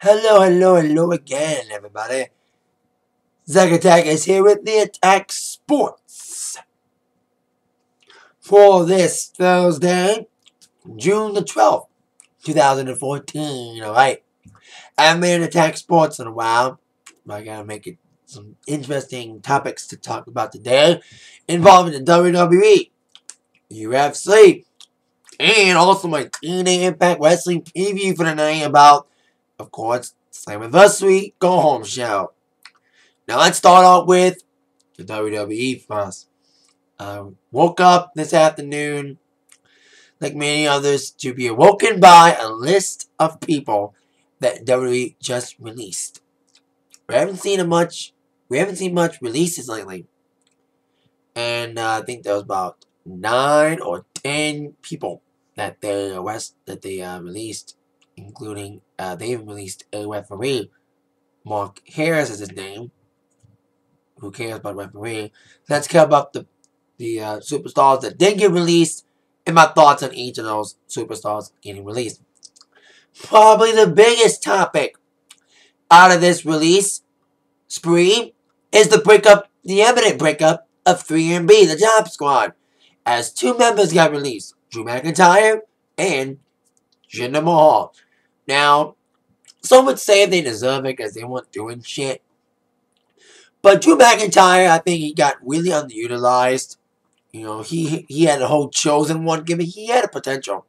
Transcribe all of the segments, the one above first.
Hello again, everybody. Zack Attack is here with the Atak Sportz for this Thursday, June the 12th, 2014. Alright, I haven't made an Atak Sportz in a while, but I gotta make it some interesting topics to talk about today involving the WWE, UFC, and also my TNA Impact Wrestling preview for the night about, of course, Slammiversary Go Home Show. Now let's start off with the WWE first. Woke up this afternoon, like many others, to be awoken by a list of people that WWE just released. We haven't seen much releases lately, and I think there was about 9 or 10 people that they released, including they even released a referee. Mark Harris is his name. Who cares about referee? Let's care about the superstars that did get released and my thoughts on each of those superstars getting released. Probably the biggest topic out of this release spree is the evident breakup of 3MB, the Job Squad, as 2 members got released, Drew McIntyre and Jinder Mahal. Now, some would say they deserve it because they weren't doing shit. But Drew McIntyre, I think he got really underutilized. You know, he had a whole chosen one gimmick. He had a potential.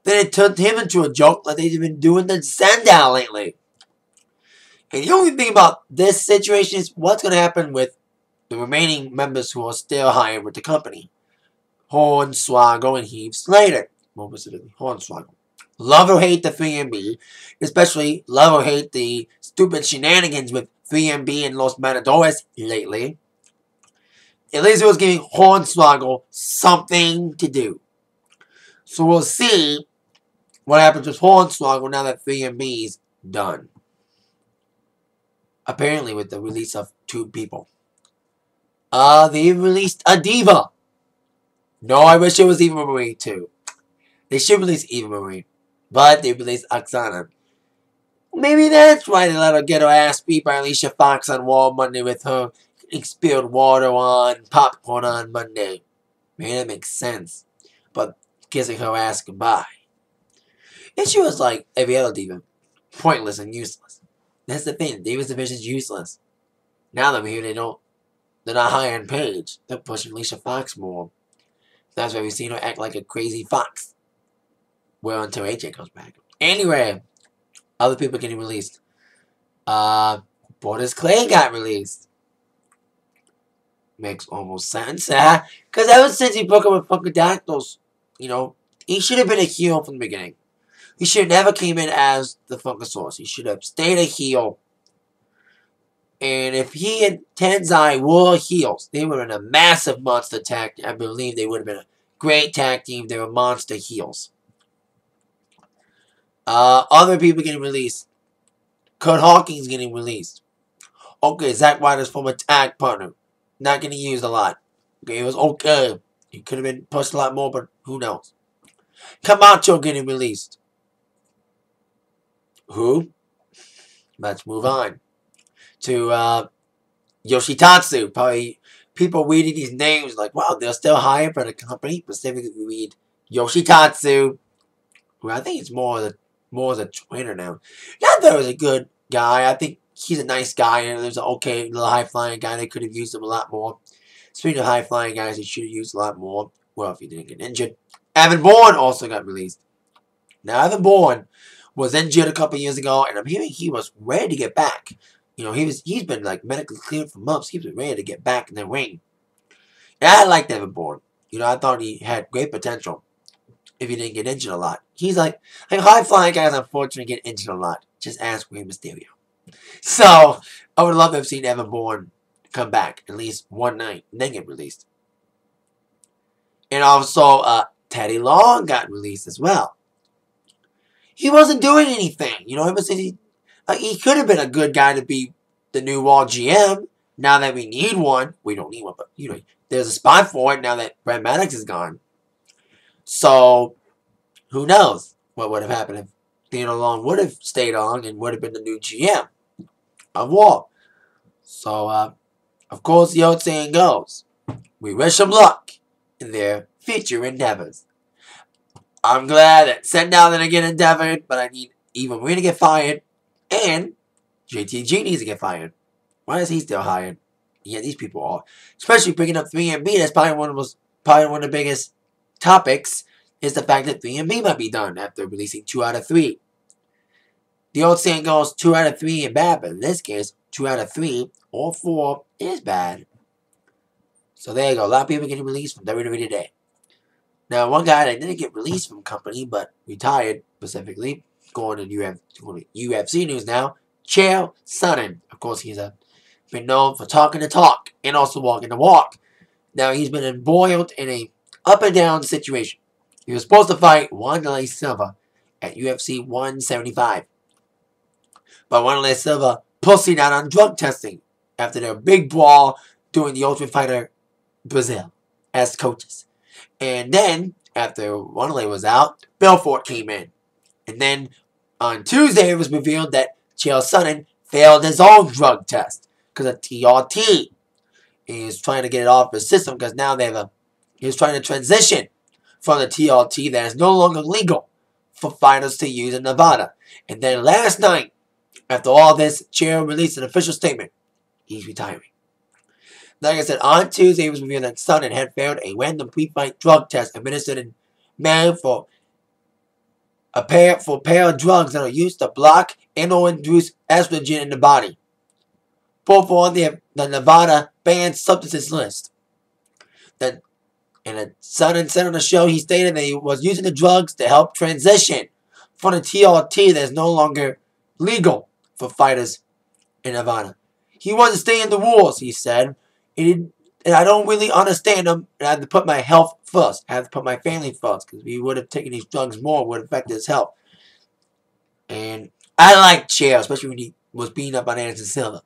Then it turned him into a joke like they've been doing the Sandow lately. And the only thing about this situation is what's going to happen with the remaining members who are still hired with the company. Hornswoggle and Heath Slater. More specifically, Hornswoggle. Love or hate the 3MB. Especially love or hate the stupid shenanigans with 3MB and Los Matadores lately. At least it was giving Hornswoggle something to do. So we'll see what happens with Hornswoggle now that 3MB's done. Apparently with the release of 2 people. They released a diva. No, I wish it was Eva Marie too. They should release Eva Marie. But they released Oksana. Maybe that's why they let her get her ass beat by Alicia Fox on Raw Monday with her spilled water on popcorn on Monday. Maybe that makes sense. But kissing her ass goodbye. And she was like every other diva. Pointless and useless. That's the thing. The Divas Division's useless. Now that we're here, they're not hiring Paige. They're pushing Alicia Fox more. That's why we've seen her act like a crazy fox. Well, until AJ comes back. Anyway, other people getting released. Borders Clay got released. Makes almost sense. Because ever since he broke up with Funkadactyls, you know, he should have been a heel from the beginning. He should have never came in as the Funkasaurus. He should have stayed a heel. And if he and Tenzai were heels, they would have been a massive monster tag. I believe they would have been a great tag team. They were monster heels. Other people getting released. Kurt Hawkins getting released. Okay, Zack Ryder's former tag partner. Not getting used a lot. Okay, it was okay. He could have been pushed a lot more, but who knows. Camacho getting released. Who? Let's move on to Yoshitatsu. Probably people reading these names like, wow, they're still hired by the company. Specifically, we read Yoshitatsu, who I think is more as a trainer now. Not that he was a good guy. I think he's a nice guy, and there's an okay little high-flying guy. They could have used him a lot more. Speaking of high-flying guys, they should have used a lot more. Well, if he didn't get injured. Evan Bourne also got released. Now, Evan Bourne was injured a couple years ago, and I'm hearing he was ready to get back. You know, he's been like medically cleared for months. He's been ready to get back in the ring. And I liked Evan Bourne. You know, I thought he had great potential if he didn't get injured a lot. He's like high-flying guys, unfortunately, get injured a lot. Just ask Rey Mysterio. So, I would love to have seen Evan Bourne come back at least one night and then get released. And also, Teddy Long got released as well. He wasn't doing anything. You know, he could have been a good guy to be the new Raw GM. Now that we need one, we don't need one, but you know, there's a spot for it now that Brad Maddox is gone. So, who knows what would have happened if Dana Long would have stayed on and would have been the new GM of Raw. So, of course, the old saying goes, we wish them luck in their future endeavors. I'm glad that Sandow didn't get endeavored, but I need Eva Marie to get fired, and JTG needs to get fired. Why is he still hired? Yeah, these people are. Especially bringing up 3MB, that's probably one of the biggest topics, is the fact that 3MB might be done after releasing 2 out of 3. The old saying goes 2 out of 3 is bad, but in this case, 2 out of 3 or 4 is bad. So there you go. A lot of people getting released from WWE today. Now, one guy that didn't get released from company, but retired specifically, going to UFC news now, Chael Sonnen. Of course, he's been known for talking the talk and also walking the walk. Now, he's been embroiled in a up and down situation. He was supposed to fight Wanderlei Silva at UFC 175. But Wanderlei Silva pussied out on drug testing after their big brawl during the Ultimate Fighter Brazil as coaches. And then, after Wanderlei was out, Belfort came in. And then, on Tuesday, it was revealed that Chael Sonnen failed his own drug test because of TRT. He was trying to get it off his system because now he was trying to transition from the TRT that is no longer legal for fighters to use in Nevada. And then last night, after all this, Chael released an official statement. He's retiring. Like I said, on Tuesday, it was revealed that Sonnen had failed a random pre-fight drug test administered in man for a pair of drugs that are used to block and or induce estrogen in the body. Both are on the Nevada banned substances list. And Sonnen said on the show, he stated that he was using the drugs to help transition from the TRT that is no longer legal for fighters in Nevada. He wanted to stay in the rules, he said. And I don't really understand them. And I had to put my health first. I had to put my family first. Because if he would have taken these drugs more, it would have affected his health. And I like Chael, especially when he was beating up on Anderson Silva.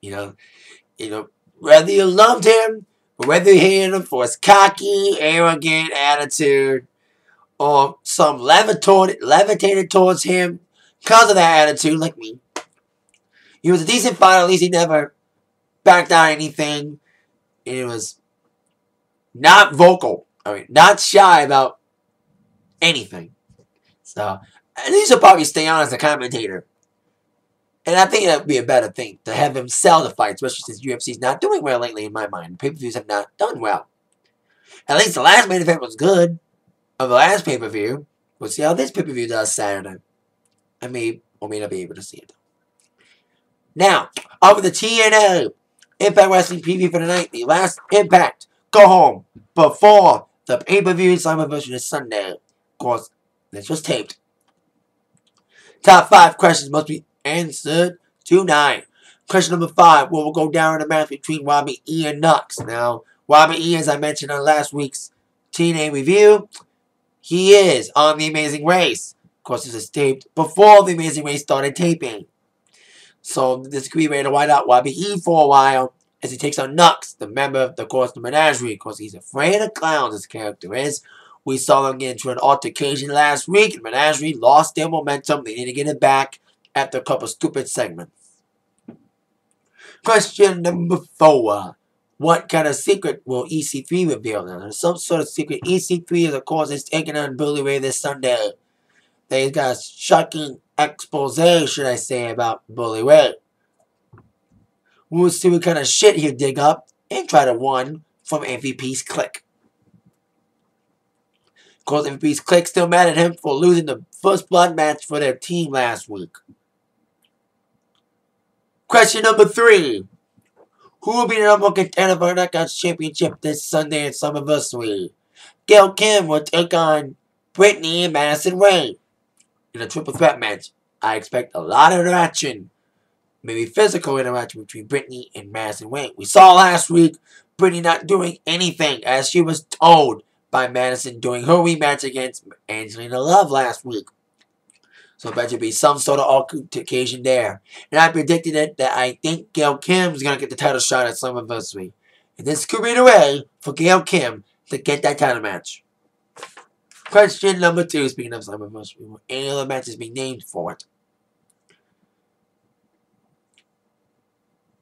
You know, whether you loved him, or whether you hated him for his cocky, arrogant attitude, or some levitated towards him because of that attitude, like me. He was a decent fighter. At least he never backed out anything. It was not vocal. Not shy about anything. So, and he should probably stay on as a commentator. And I think that would be a better thing to have him sell the fight, especially since UFC is not doing well lately in my mind. Pay-per-views have not done well. At least the last main event was good of the last pay-per-view. We'll see how this pay-per-view does Saturday. I may or may not be able to see it. Now, over the TNA Impact Wrestling preview for the night. The last Impact go home before the pay-per-view Slammiversary is Sunday. Of course, this was taped. Top 5 questions must be answered tonight. Question number 5. What will go down in the match between Robbie E and Nux? Now, Robbie E, as I mentioned on last week's TNA review, he is on The Amazing Race. Of course, this is taped before The Amazing Race started taping. So this could be ready to white out Robbie E for a while as he takes on Nux, the member of, the Menagerie. Of course, he's afraid of clowns, his character is. We saw them get into an altercation last week, and Menagerie lost their momentum. They need to get it back after a couple stupid segments. Question number 4. What kind of secret will EC3 reveal? Now, there's some sort of secret. EC3 is, of course, is taking on Bully Ray this Sunday. They got a shocking expose, should I say, about Bully Ray. We'll see what kind of shit he'll dig up and try to win from MVP's clique. Of course, MVP's clique still mad at him for losing the first blood match for their team last week. Question number 3. Who will be the number 1 contender for the Knockouts Championship this Sunday at Slammiversary? Gail Kim will take on Brittany and Madison Rayne in a triple threat match. I expect a lot of interaction, maybe physical interaction between Brittany and Madison Rayne. We saw last week Brittany not doing anything as she was told by Madison during her rematch against Angelina Love last week. So I bet you be some sort of altercation there. And I predicted it that I think Gail Kim's going to get the title shot at Slammiversary. And this could be the way for Gail Kim to get that title match. Question number 2. Speaking of Slammiversary, any other matches being named for it?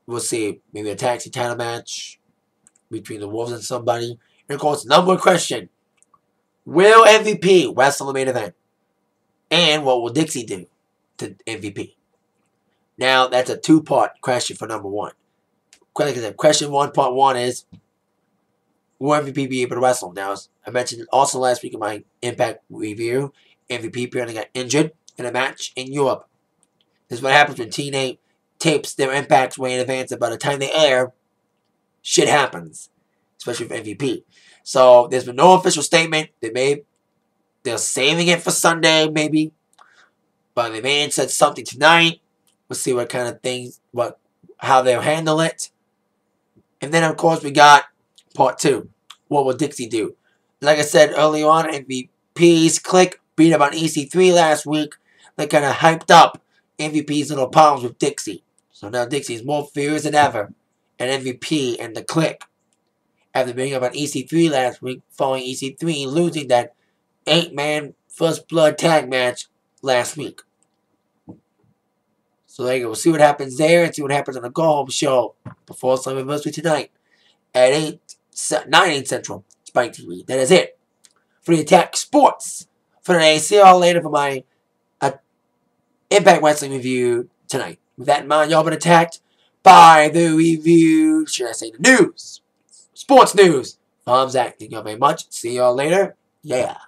We'll see. Maybe a tag team title match between the Wolves and somebody. And of course, number 1 question. Will MVP wrestle the main event? And what will Dixie do to MVP? Now, that's a 2-part question for number 1. Question 1, part 1 is, will MVP be able to wrestle? Now, as I mentioned also last week in my Impact review, MVP apparently got injured in a match in Europe. This is what happens when TNA tapes their Impacts way in advance, and by the time they air, shit happens. Especially with MVP. So, there's been no official statement. They're saving it for Sunday, maybe. But they may have said something tonight. We'll see what kind of things, how they'll handle it. And then, of course, we got part 2. What will Dixie do? Like I said earlier on, MVP's clique beat up on EC3 last week. They kind of hyped up MVP's little problems with Dixie. So now Dixie's more furious than ever. And MVP and the clique, after beating up on EC3 last week, following EC3 losing that 8-man First Blood tag match last week. So there you go. We'll see what happens there and see what happens on the Go Home show before Slammiversary tonight at 9 Central, Spike TV. That is it for the Atak Sportz for today. See you all later for my Impact Wrestling review tonight. With that in mind, y'all been attacked by the review, should I say the news, sports news. I'm Zach. Thank y'all very much. See y'all later. Yeah.